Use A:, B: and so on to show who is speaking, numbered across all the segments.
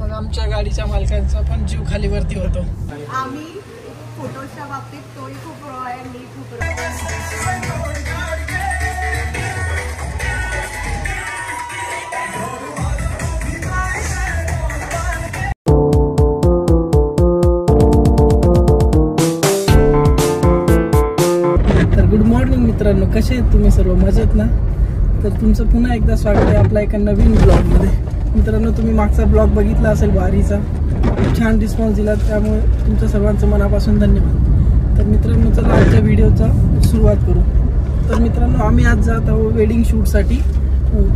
A: मग आमच्या गाडीच्या मालकांचा पण जीव खाली वरती होतो.
B: आम्ही फोटोच्या बाबतीत तोही खूप रॉ आहे, मी खूप रॉ आहे.
A: गुड मॉर्निंग मित्रांनो, कसे आहेत तुम्ही सर्व? मजेत ना? तर तुमचं पुन्हा एकदा स्वागत आहे आपल्या एका नवीन ब्लॉगमध्ये. मित्रांनो, तुम्ही मागचा ब्लॉग बघितला असेल वारीचा, खूप छान रिस्पॉन्स दिला, त्यामुळे तुमच्या सर्वांचं मनापासून धन्यवाद. तर मित्रांनो, चला आजच्या व्हिडिओचा सुरुवात करू. तर मित्रांनो, आम्ही आज जात आहोत वेडिंग शूटसाठी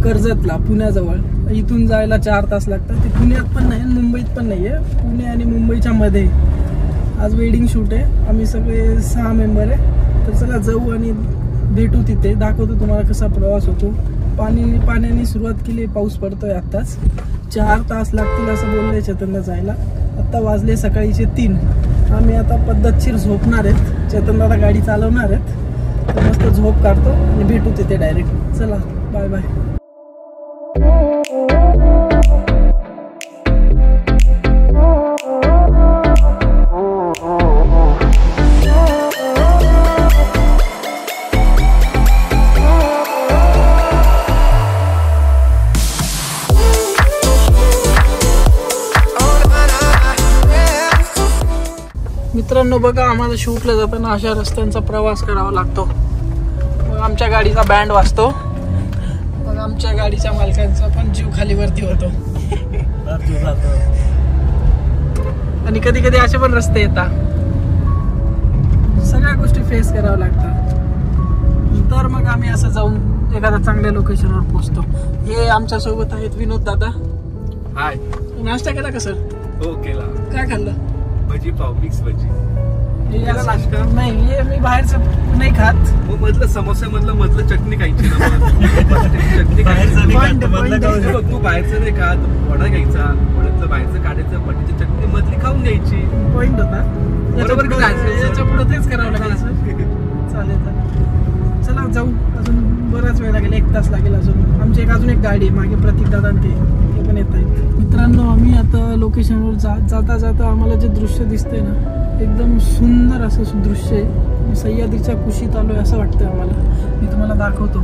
A: कर्जतला, पुण्याजवळ. इथून जायला 4 तास लागतात. ते पुण्यात पण नाही, मुंबईत पण नाही आहे, पुणे आणि मुंबईच्या मध्ये आज वेडिंग शूट आहे. आम्ही सगळे 6 मेंबर आहे. तर चला जाऊ आणि भेटू तिथे, दाखवतो तुम्हाला कसा प्रवास होतो. पाण्याने सुरुवात केली, पाऊस पडतोय आत्ताच. 4 तास लागतील असं बोलले चेतनला जायला. आत्ता वाजले सकाळीचे 3. आम्ही आता पद्धतशीर झोपणार आहेत. चेतनला गाडी चालवणार आहेत. तर मस्त झोप काढतो आणि भेटू तिथे डायरेक्ट. चला, बाय बाय. मित्रांनो बघा, आम्हाला शूटला जाताना अशा रस्त्यांचा प्रवास करावा लागतो. मग आमच्या गाडीचा बँड वाजतो. मग आमच्या गाडीच्या मालकांचा पण जीव खाली वरती होतो. आणि कधी कधी असे पण रस्ते येतात, सगळ्या गोष्टी फेस कराव्या लागतात. तर मग आम्ही असं जाऊन एखाद्या चांगल्या लोकेशनवर पोहोचतो. हे आमच्या सोबत आहेत विनोद दादा.
C: हाय.
A: नाश्ता केला का सर?
C: हो केला.
A: काय खाल्लं?
C: भजी पाव, मिक्स भजी.
A: नाश्ता नाही, हे मी बाहेरचं नाही खात.
C: मग मधलं समोसा मधलं चटणी खायची ना. चटणी खायचं. तू बाहेरचं नाही खात, वडा घ्यायचा, वड्यातलं बाहेरचं काढायचं, बटाट्याची चटणी मधली खाऊन घ्यायची.
A: पॉइंट होता.
C: बरोबर
A: याच्या पुढे तेच करावं लागेल. चालेल तर चला जाऊ. अजून बराच वेळ लागेल, 1 तास लागेल अजून. आमची अजून एक गाडी आहे मागे, प्रतीक दादा ते पण येत आहेत. मित्रांनो, आम्ही आता लोकेशनवर जाता जाता आम्हाला जे दृश्य दिसतंय ना, एकदम सुंदर असं दृश्य आहे. सह्याद्रीच्या कुशीत आलोय असं वाटतंय आम्हाला. मी तुम्हाला दाखवतो.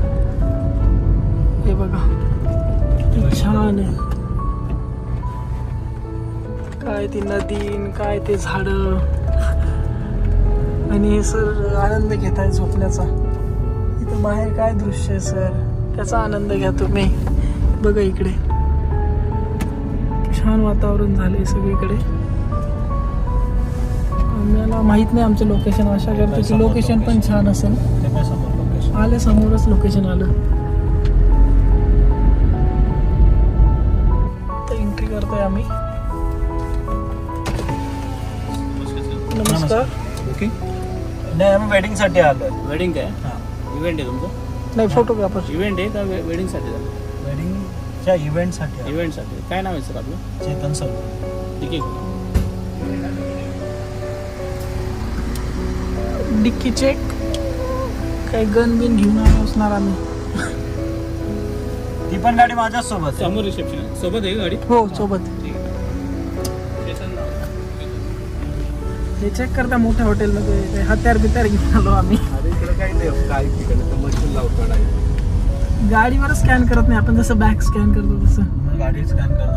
A: हे बघा किती छान आहे. काय ती नदी, काय ते झाड, आणि सर आनंद घेत आहे झोपण्याचा. इथं बाहेर काय दृश्य आहे सर, त्याचा आनंद घ्या तुम्ही. बघा इकडे छान वातावरण झाले सगळीकडे. आम्हाला माहित नाही आमचं लोकेशन. आशा करतो की लोकेशन पण छान असेल. आलं समोरच लोकेशन आलं. तर एंट्री करतोय आम्ही. नमस्कार.
D: ओके. नाही, आम्ही वेडिंग साठी आलोय.
C: वेडिंग काय? इव्हेंट आहे तुमचं?
A: नाही, फोटोग्राफर.
C: इव्हेंट आहे का वेडिंग साठी?
D: वेडिंगच्या इव्हेंट साठी.
C: इव्हेंट साठी. काय नाव आहे सर आपलं?
D: चेतन सर.
C: ठीक आहे.
A: Dicky check. काही गन बिन घेऊन असणार आम्ही.
D: ती पण गाडी माझ्याच सोबत.
C: समोर रिसेप्शन सोबत आहे गाडी?
A: हो, सोबत. हे चेक करता मोठ्या हॉटेलमध्ये हत्यार बित्यार घेऊन आलो आम्ही.
C: इकडे काही नाही, काही ठिकाणी मशीन लावतो.
A: गाडीवर स्कॅन करत नाही आपण, जसं बॅग स्कॅन करतो तसं
D: गाडी स्कॅन करतो.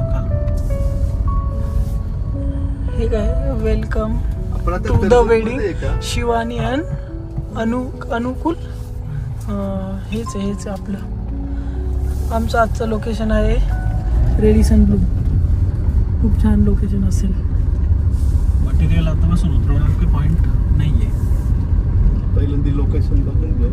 A: हे काय, welcome to the wedding Shivani and Anukul. हेच आहे आपलं. आमचं आजचं लोकेशन आहे रेडिसन ब्लू. खूप छान लोकेशन असेल.
D: मटेरियल आता बसून उतरवण्याचे पॉइंट नाहीये.
C: पहिल्यांदा लोकेशन बघून घेऊ.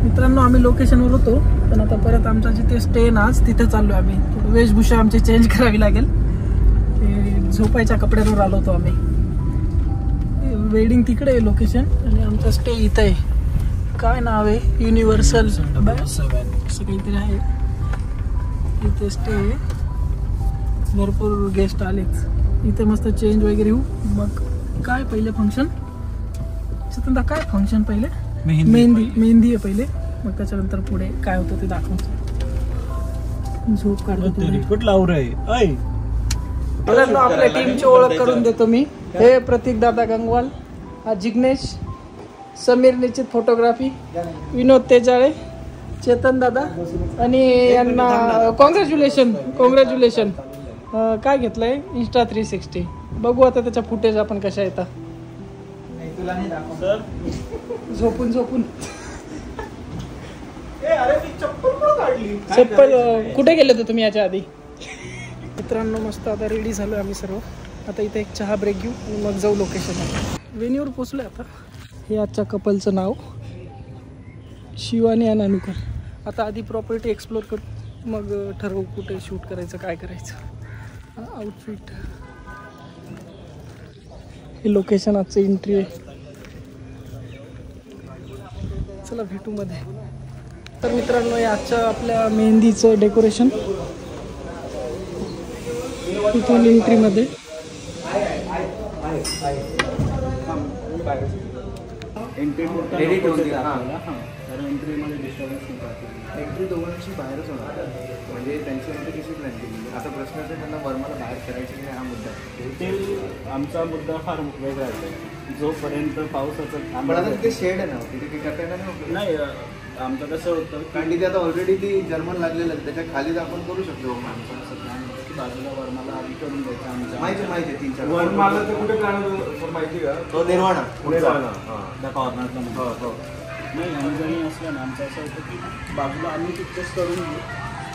A: मित्रांनो, आम्ही लोकेशनवर होतो, पण आता परत आमचा जिथे स्टे ना तिथे चाललोय आम्ही. वेशभूषा आमची चेंज करावी लागेल. झोपायच्या कपड्यांवर आलो होतो आम्ही. वेडिंग तिकडे आहे लोकेशन, आणि आमचा स्टे इथं आहे. काय नाव आहे? युनिव्हर्सल असं काहीतरी आहे. इथे स्टे आहे. भरपूर गेस्ट आलेच. इथे मस्त चेंज वगैरे होऊ. मग काय पहिले फंक्शन? चेतनदा, काय फंक्शन पहिले? मेहंदी आहे पहिले, मग त्याच्यानंतर पुढे काय होतं ते दाखवतो. झोप काढतो.
D: रिपोर्ट लावू रे.
A: मित्रांनो आपल्या टीमची ओळख करून देतो मी. हे प्रतीक दादा गंगवाल, हा जिग्नेश, समीर निश्चित फोटोग्राफी, विनोद तेजाळे, चेतन दादा आणि यांना कॉंग्रॅच्युलेशन. काय घेतलंय इंस्टा 360. बघू आता त्याच्या फुटेज आपण कशा येतात. झोपून चप्पल कुठे गेले होते तुम्ही याच्या आधी? मित्रांनो मस्त आता रेडी झालो आम्ही सर्व. आता इथे एक चहा ब्रेक घेऊ आणि मग जाऊ लोकेशनला. वेन्यूवर पोचलो आता. हे आजच्या कपलचं नाव शिवानी आणि अनुकर. आता आधी प्रॉपर्टी एक्सप्लोर करू, मग ठरवू कुठे शूट करायचं, काय करायचं. आउटफिट, हे लोकेशन आजचं एंट्री आहे. चला भेटू मध्ये. तर मित्रांनो हे आजच्या आपल्या मेहंदीचं डेकोरेशन इथून एंट्रीमध्ये.
E: एंट्री दोघांची बाहेरच होणार, म्हणजे त्यांची एंट्री कशी प्लॅन केली. आता प्रश्न असेल त्यांना वर्माला बाहेर करायची की नाही हा मुद्दा.
D: ते आमचा मुद्दा फार वेगळा आहे. जोपर्यंत पावसाचं
E: पण आता तिथे शेड आहे ना, तिथे काही करता येणार
D: नाही. आमचं कसं होतं
E: कारण तिथे आता ऑलरेडी ती जर्मन लागलेलं आहे, त्याच्या खाली आपण करू शकतो.
D: की बाजूला वर्माला आधी करून द्यायचं आमच्या
E: माहिती 3-4
C: वर्माला तर कुठे प्लॅन माहिती का?
E: तो निर्वाणा
D: त्या कॉर्नरला नाही. आम्ही जणी असलं ना, आमचं असं होतं की बाजूला आम्ही पिक्चर्स करून घेऊ,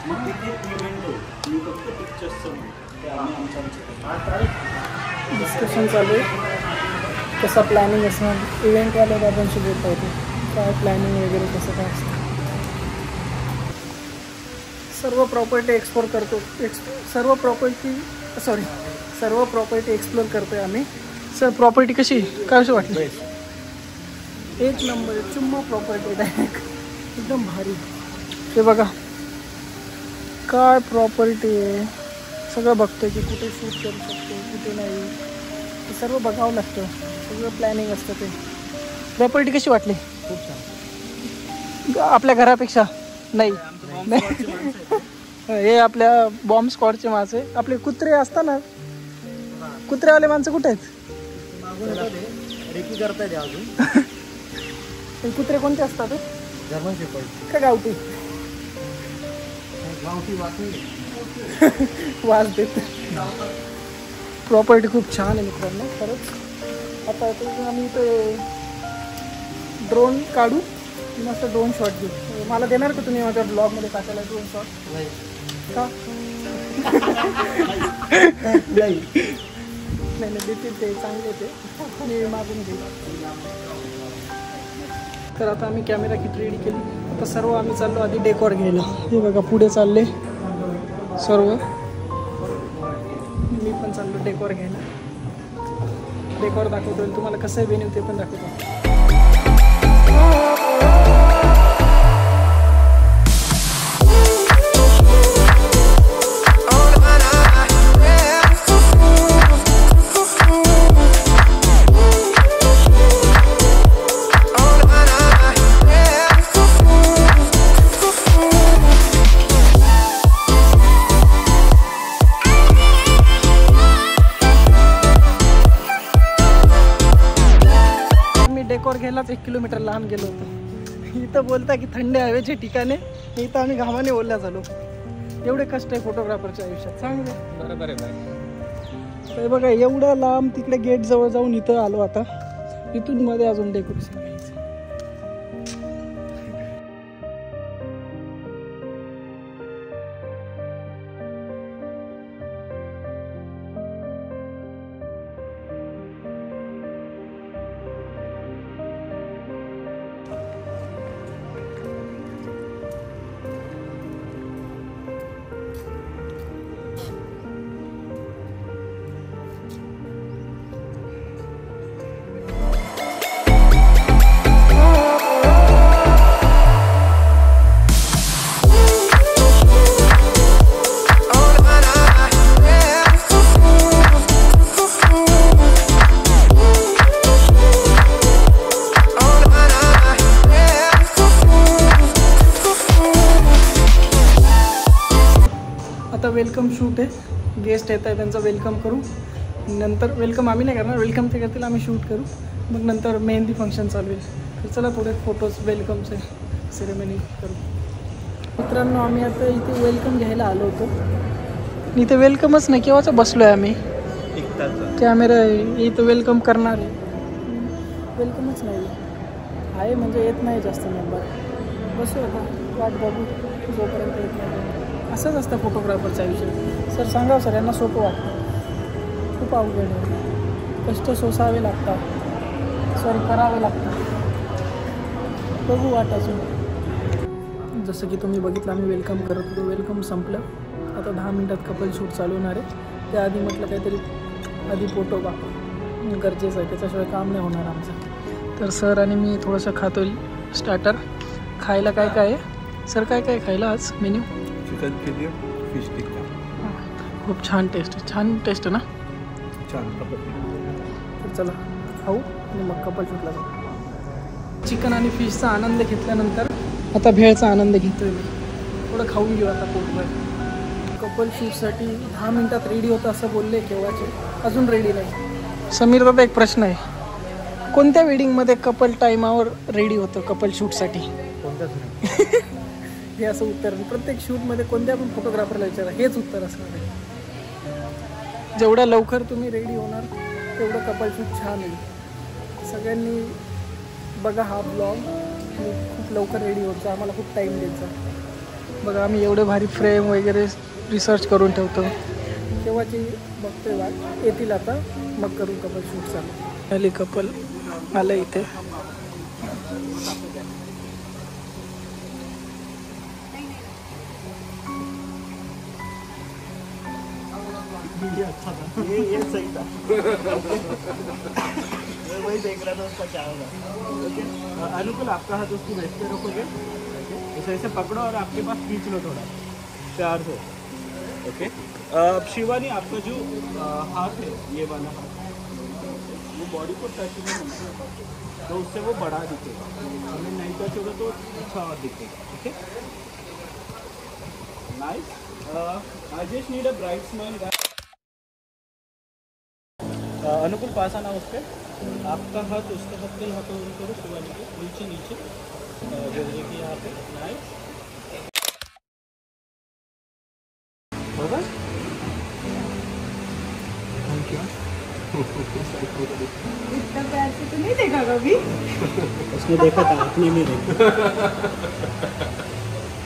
D: मग तिथे इव्हेंट होऊ. मी फक्त पिक्चर्सचं ते आम्ही आमच्या
A: डिस्कशन चालू आहे कसा प्लॅनिंग असणार. इव्हेंटवाल्या दादांशी बोलता होते काय प्लॅनिंग वगैरे कसं काय असतं. सर्व प्रॉपर्टी एक्सप्लोर करतो. सर्व प्रॉपर्टी एक्सप्लोर करतोय आम्ही. सर प्रॉपर्टी कशी काय असं वाटलं? एक नंबर चुम्मा प्रॉपर्टी डायरेक्ट एकदम भारी. ते बघा काय प्रॉपर्टी आहे. सगळं बघतोय की कुठे शूट करू शकतो कुठे नाही, ते सर्व बघावं लागतं. सगळं प्लॅनिंग असतं ते. प्रॉपर्टी कशी वाटली?
D: खूप छान.
A: आपल्या घरापेक्षा नाही. हे आपल्या बॉम्ब स्क्वॉडचे माणसं. आपले कुत्रे असतात ना, कुत्रेवाले माणसं कुठे आहेत?
D: रेकी करतायत अजून.
A: कुत्रे कोणते असतात?
E: जर्मन शेपर्ड
A: का गावठी? वास देत. प्रॉपर्टी खूप छान आहे मित्रांनो खरंच. आता आम्ही इथे ड्रोन काढू, मस्त ड्रोन शॉट घेऊ. मला देणार का तुम्ही माझ्या ब्लॉगमध्ये टाकायला ड्रोन शॉट? का नाही देतील ते चांगले ते मी मागून घेऊ. तर आता आम्ही कॅमेरा किट रेडी केली. आता सर्व आम्ही चाललो आधी डेकोर घ्यायला. हे बघा पुढे चालले सर्व. मी पण चाललो डेकोर घ्यायला. डेकोर दाखवतो तुम्हाला कसं वेन्यू ते पण दाखवतो. डेकोर घ्यायलाच 1 किलोमीटर लांब गेलो होतो. इथं बोलता की थंड हवेचे ठिकाणे, इथं आम्ही घामाने ओल्या झालो. एवढे कष्ट आहे फोटोग्राफरच्या आयुष्यात. चांगलं
C: बरोबर आहे.
A: तर बघा एवढं लांब तिकडे गेट जवळ जाऊन इथं आलो. आता इथून मध्ये अजून डेकोरेशन घ्यायचं. वेलकम शूट आहे. गेस्ट येत आहे त्यांचं वेलकम करू. नंतर वेलकम आम्ही नाही करणार, वेलकम ते करतील, आम्ही शूट करू. मग नंतर मेहंदी फंक्शन चालू आहे. तर चला थोडे फोटोज वेलकमचे सेरेमनी करू. मित्रांनो आम्ही आता इथे वेलकम घ्यायला आलो होतो. इथे वेलकमच नाही, केव्हाचं बसलो आहे आम्ही. कॅमेरा आहे इथं, वेलकम करणार आहे. वेलकमच नाही आहे, म्हणजे येत नाही जास्त मेंबर. बसू आता वाट बघू जोपर्यंत येत नाही. असंच असतं फोटोग्राफरचा विषय. सर सांगा सर, यांना सोपं वाटतं, खूप अवघड आहे. कष्ट सोसावे लागतात, करावे लागतात. बघू वाट अजून. जसं की तुम्ही बघितलं आम्ही वेलकम करत होतो. वेलकम संपलं, आता 10 मिनटात कपल शूट चालू होणार आहे. त्याआधी म्हटलं काहीतरी आधी फोटो का गरजेचं आहे, त्याच्याशिवाय काम नाही होणार आमचं. तर सर आणि मी थोडंसं खातो स्टार्टर. खायला काय काय आहे सर, काय काय खायला आज मेन्यू?
C: चिकन चिली, फिश टिक्का.
A: खूप छान टेस्ट, छान टेस्ट ना.
C: छान.
A: तर चला खाऊ आणि मग कपल शूटला जाऊ. चिकन आणि फिशचा आनंद घेतल्यानंतर आता भेळचा आनंद घेतोय मी. थोडं खाऊन घेऊ आता पोटभर. कपल शूटसाठी 10 मिनटात रेडी होतं असं बोलले केव्हाचे, अजून रेडी नाही. समीर दादा एक प्रश्न आहे, कोणत्या वेडिंगमध्ये कपल टाईमावर रेडी होतं कपल शूटसाठी? हे असं उत्तर प्रत्येक शूटमध्ये कोणत्या पण फोटोग्राफरला विचारा, हेच उत्तर असणार आहे. जेवढ्या लवकर तुम्ही रेडी होणार तेवढं कपल शूट छान होईल. सगळ्यांनी बघा हा ब्लॉग. खूप लवकर रेडी होतो, आम्हाला खूप टाईम द्यायचा. बघा आम्ही एवढे भारी फ्रेम वगैरे रिसर्च करून ठेवतो. तेव्हाची बघतोय वाट, येतील आता मग करू कपल शूट चालू. आले कपल आलं इथे.
D: अच्छा था ये सही था. वही देख रहा था उसका क्या होगा. ओके अनुकूल, आपका हाथ उसकी वेस्ट पे रखोगे, ऐसे ऐसे पकड़ो और आपके पास खींच लो थोड़ा प्यार से. ओके शिवानी, आपका जो हाथ है ये वाला हाथ, वो बॉडी को टच नहीं होना, तो उससे वो बड़ा दिखेगा. हमें नहीं टच होगा तो अच्छा और दिखेगा. Okay nice. I just need a bright smile. अनुकूल पास आना उस पर. आपका हाथ उसके हाथ पे यहाँ पे करो, शिवानी के नीचे नीचे जल्दी की यहाँ पे. नाइस. होगा. Thank you.
B: इतना प्यार से तो नहीं देखा कभी.
D: उसने देखा था, आपने नहीं देखा.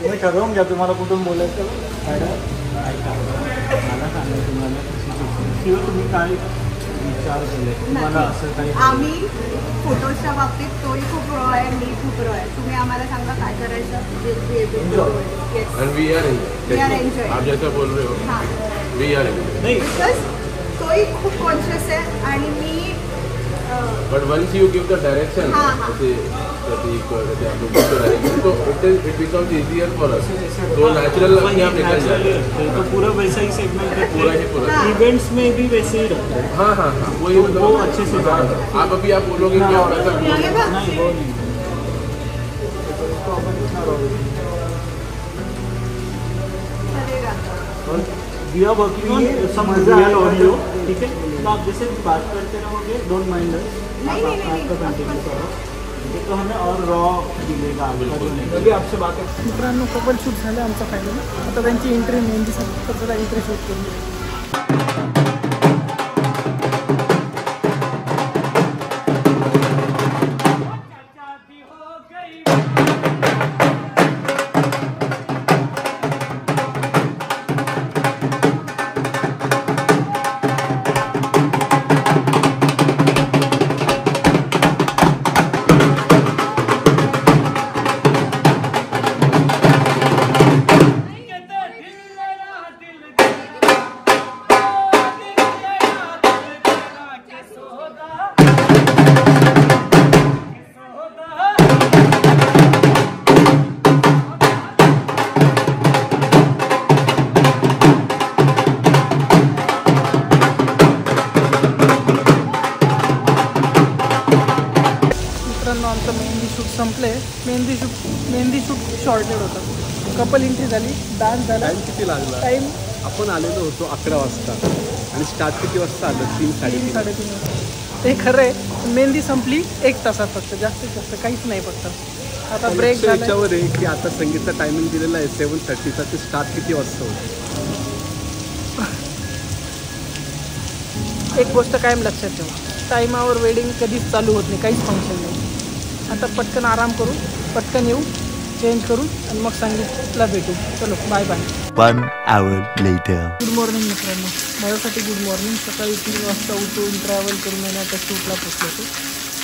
D: तुम्ही ठरवून घ्या तुम्हाला कुठून बोलायचं. मॅडम ऐका, मला सांगा तुम्हाला शिव तुम्ही काय विचार केले, तुम्हाला असं काही.
B: आम्ही फोटोजच्या बाबतीत तोही खूप रॉ आहे, मी खूप रॉ आहे. तुम्ही आम्हाला सांगा काय करायचं.
C: And we are enjoying. आप जैसा बोल रहे हो.
B: हां,
C: We are enjoying.
D: नाही.
B: बिकॉज तोही खूप कॉन्शियस आहे आणि मी
C: But once you give the direction,
B: हाँ, हाँ.
C: जैसे आप लोग को direction, तो it becomes easier for us. तो natural अपने आप निकल जाता है.
D: तो पूरा वैसा ही सेगमेंट
C: पूरा ही पूरा.
B: हाँ.
D: इवेंट्स में भी वैसे ही रहता है.
C: हाँ हाँ हाँ, वही मतलब
D: वो अच्छे से
C: हाँ, आप अभी आप बोलोगे कि आप ऐसा
B: आगे बा.
D: नहीं वो नहीं.
B: चलेगा.
D: We are working on some real audio. ठीक है, तो आप जैसे बात करते रहोगे, डोंट माइंड अस.
B: नहीं, नहीं, नहीं,
D: आपका कंटिन्यू करो. तो हमें और रॉ मिलेगा.
C: बिल्कुल.
D: अभी आपसे बात है.
A: मित्रांनो कपल शूट झालं आमचं फायनल. आता त्यांची एंट्री मेहंदीसाठी, तर जरा एंट्री शूट करू. आमचं मेहंदी शूट संपले. मेहंदी शूट शॉर्टेड होता. कपल एंट्री झाली, डान्स झाला.
C: टाइम किती लागला?
A: टाईम
C: आपण आलेलो होतो 11 वाजता आणि स्टार्ट किती वाजता आलं? 3-3:30.
A: 3-3:30 वाजता. ते खरं आहे. मेहंदी संपली 1 तासात फक्त, जास्तीत जास्त काहीच नाही फक्त. आता ब्रेक झाला.
C: याच्यावर आहे की आता संगीतचा टायमिंग दिलेला आहे 7:30चा. ते स्टार्ट किती वाजता होतं?
A: एक गोष्ट कायम लक्षात ठेवा, टायमावर वेडिंग कधीच चालू होत नाही, काहीच फंक्शन नाही. आता पटकन आराम करू, पटकन येऊ, चेंज करू आणि मग संगीतला भेटू. चलो bye bye.
F: 1 hour later.
A: Good morning मित्रांनो, माझ्यासाठी गुड मॉर्निंग. सकाळी 3 वाजता उठून ट्रॅव्हल करून येण्याच्या शूटला पोचलो होतो.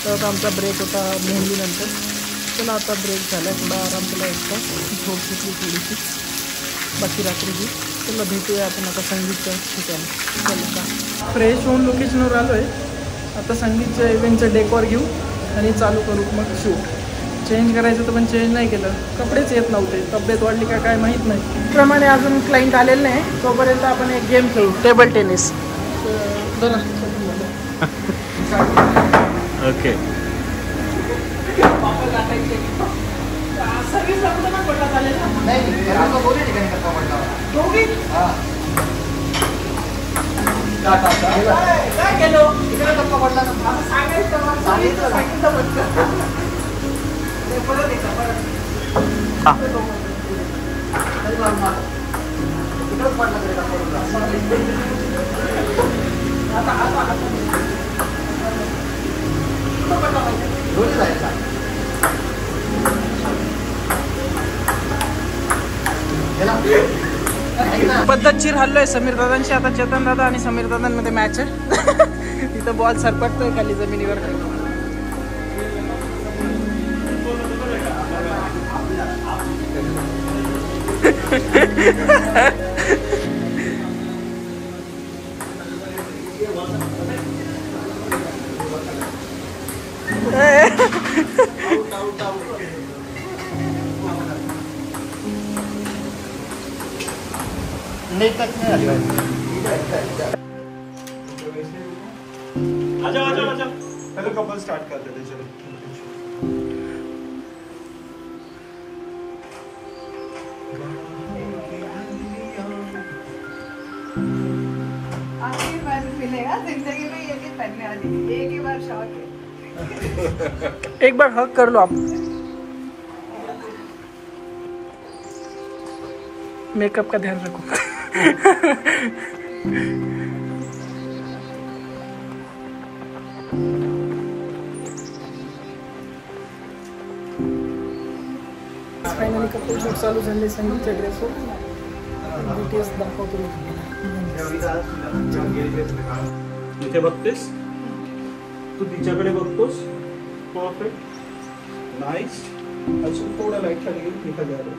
A: तर आमचा ब्रेक होता मेहंदीनंतर. चला आता ब्रेक झाला, थोडा आराम केला, एकटा झोप घेतली थोडीशी बाकी रात्रीची. चला भेटूया आपण आता संगीतच्या ठिकाणी. चला का फ्रेश होऊन लोकेशनवर आलो आहे. आता संगीतच्या इव्हेंटचं डेकोर घेऊ आणि चालू करू मग शूट. चेंज करायचं तर पण चेंज नाही केलं, कपडेच येत नव्हते. तब्येत वाढली का काय माहीत नाही. त्याप्रमाणे अजून क्लायंट आलेलं नाही, तोपर्यंत आपण एक गेम खेळू, टेबल टेनिस.
D: ओके.
A: काय केलो इकडे टप्पा पडला ना, पद्धतशीर हल्लोय समीर दादांशी. आता चेतन दादा आणि समीर दादांमध्ये मॅच आहे. तिथं बॉल सरपटतोय खाली जमिनीवर.
D: आजा. पहले कपल स्टार्ट करते थे. चलो
B: आखिरी बार मिलेगा जिंदगी में, ये भी पहनने वाली एक ही बार शौक है.
A: एक बार हक कर लो आप. मेकअप का ध्यान रखो. फायनली कपल शूट चालू झाले संगीतच्या ड्रेसवर. डिटेल्स दाखवतो मी तुम्हाला.
D: इथे बघतेस तू, तिच्याकडे बघतोस. Perfect, nice. अजून थोडा लाईट खाली गेली, मी खाली आलो.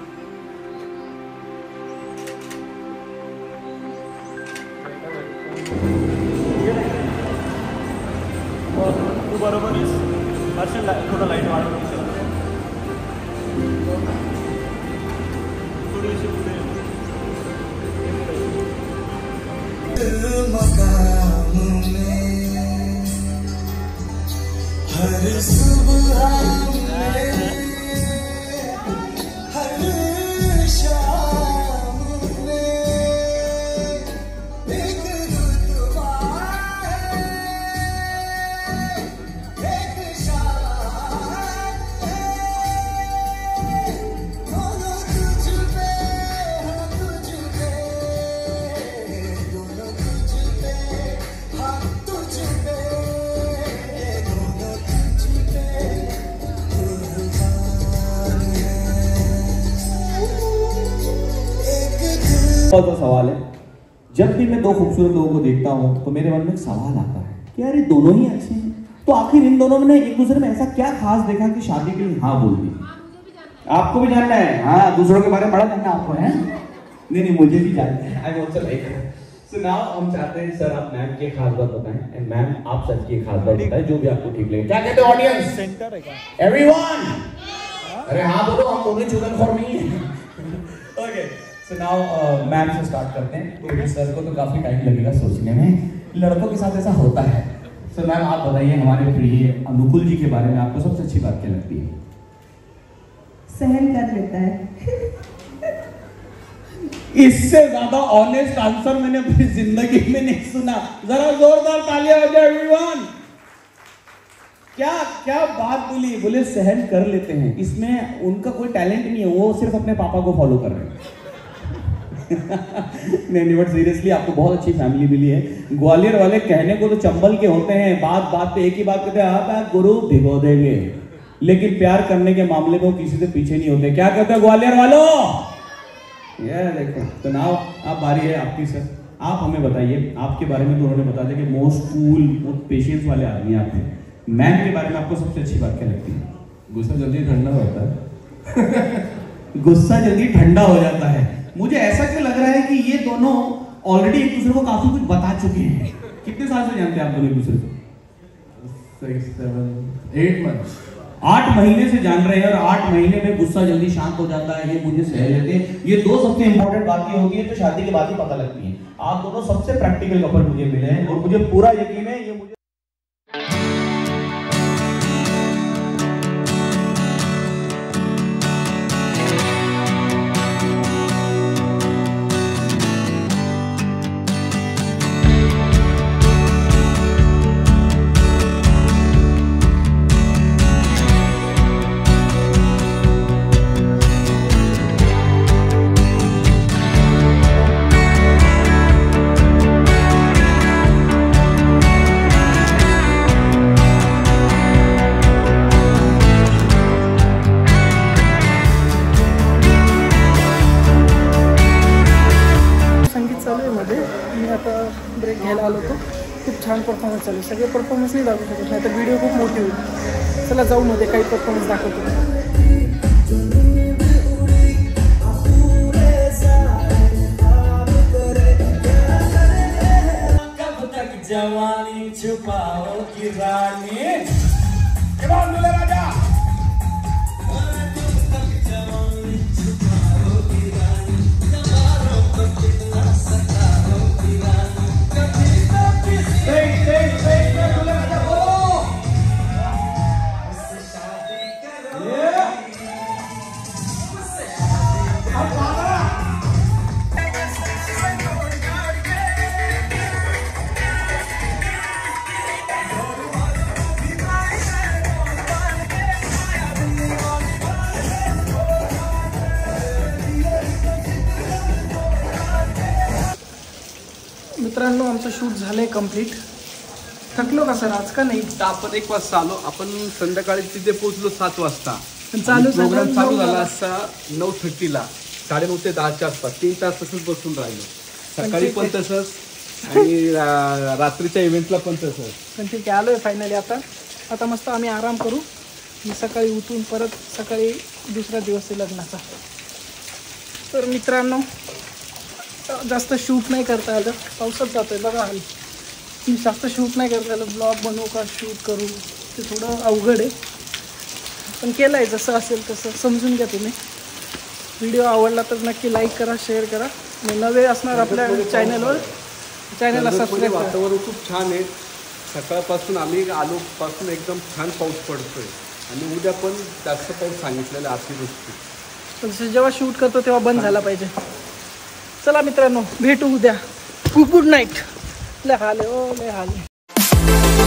D: तू बरोबर आहेस. हर्षल थोडं लाईट वाढवून थोडीशी पुढे.
G: हर सुबह हर शाम में एक रुतबा है, एक शान है, दोनों तुझ पे, हम तुझ पे, दोनों तुझ पे, हम तुझ पे, दोनों तुझ पे कुर्बान है।
H: बहुत सवाल है। जब भी मैं दो खूबसूरत लोगों को देखता हूँ तो मेरे मन में एक सवाल आता है कि यार ये दोनों ही अच्छे हैं, तो आखिर इन दोनों ने एक दूसरे में ऐसा क्या खास देखा कि शादी के लिए हाँ बोल दी? आपको भी जानना है? हाँ, दूसरों के बारे में बड़ा जानना आपको है? नहीं, मुझे भी जानना है। I also like. So now हम चाहते हैं सर आप मैम की खास बात बताएं एंड मैम आप सर की खास बात बताएं, जो भी आपको ठीक लगे। क्या कहते हो ऑडियंस?
D: सेंटर है क्या?
H: एवरीवन, अरे हाँ बोलो, हम दोनों चूरन खौर नहीं है। ओके, सो नाउ मैम से स्टार्ट करते हैं क्योंकि सर को तो काफी टाइम लगेगा सोचने में। लड़कों के साथ ऐसा होता है। सो मैम आप बताइए हमारे प्रिय अनुकूल जी के बारे में आपको सबसे अच्छी बात क्या लगती है?
B: सहन कर लेता है।
H: इससे ज्यादा ऑनेस्ट आंसर मैंने अपनी जिंदगी में नहीं सुना। जरा जोरदार तालियां हो जाए एवरीवन। क्या क्या बात बोली, बोले सहन कर लेते हैं, इसमें उनका कोई टैलेंट नहीं है, वो सिर्फ अपने पापा को फॉलो कर रहे हैं। नहीं बट सीरियसली आपको बहुत अच्छी फैमिली मिली है। ग्वालियर वाले कहने को तो चंबल के होते हैं, बात बात पे एक ही बात कहते हैं, आप गुरु भिगो देंगे, लेकिन प्यार करने के मामले में वो किसी से पीछे नहीं होते। क्या कहते हैं ग्वालियर वालों? ये देखो, तो नाउ आप बारी है आपकी सर। आप हमें बताइए, आपके बारे में तो उन्होंने बता दिया कि मोस्ट कूल, बहुत पेशेंस वाले आदमी आप हैं। मैम के बारे में आपको सबसे अच्छी बात क्या लगती है?
C: गुस्सा जल्दी ठंडा होता है।
H: गुस्सा जल्दी ठंडा हो जाता है। मुझे ऐसा क्यों लग रहा है कि ये दोनों ऑलरेडी एक दूसरे को काफी कुछ बता चुके हैं। कितने साल से जानते हैं आप दोनों एक दूसरे को?
C: 6, 7, 8 months।
H: 8 महीने से जान रहे हैं और 8 महीने में गुस्सा जल्दी शांत हो जाता है, ये मुझे सह लेते हैं। ये दो सबसे इंपॉर्टेंट बातें होगी है तो शादी के बाद ही पता लगती है। आप दोनों सबसे प्रैक्टिकल कपल मुझे मिले हैं और मुझे पूरा यकीन है ये मुझे
A: ब्रेक घ्यायला आलो होतो। खूप छान परफॉर्मन्स चालू, सगळे परफॉर्मन्स नाही दाखवू शकत, नाही तर व्हिडिओ खूप मोठी होईल। चला जाऊ मध्ये काही परफॉर्मन्स दाखवतो।
G: जवानी छुपाओ की रानी,
A: मित्रांनो आमचं शूट झालंय कंप्लीट। थकलो का सर आज का नाही?
C: आपण 1 वाजता आलो, आपण संध्याकाळी तिथे पोहोचलो 7 वाजता।
A: चालू
C: प्रोग्राम चालू झाला असता 9:30ला, 9:30 ते 10च्या आसपास 3 तास तसंच बसून राहिलो। सकाळी पण तसंच आणि रात्रीच्या इव्हेंटला पण तसंच।
A: पण ठीक आहे, आलोय फायनली। आता मस्त आम्ही आराम करू, मी सकाळी उठून परत सकाळी दुसरा दिवस आहे लग्नाचा। तर मित्रांनो जास्त शूट नाही करता आलं, पावसात जातोय बघा। मी जास्त शूट नाही करता आलं, ब्लॉग बनवू का शूट करू ते थोडं अवघड आहे, पण केलं आहे जसं असेल तसं समजून घ्या तुम्ही। व्हिडिओ आवडला तर नक्की लाईक करा, शेअर करा, आणि नवे असणार आपल्या चॅनलला सबस्क्राईब करा।
C: वातावरण खूप छान आहे, सकाळपासून आम्ही आलो पासून एकदम छान पाऊस पडतोय आणि उद्या पण जास्त पाऊस सांगितलेला अतिवृष्टी।
A: पण जेव्हा शूट करतो तेव्हा बंद झाला पाहिजे। चला मित्रांनो भेटू उद्या। Good night. लय हाल आहे, ओ लय हाल आहे।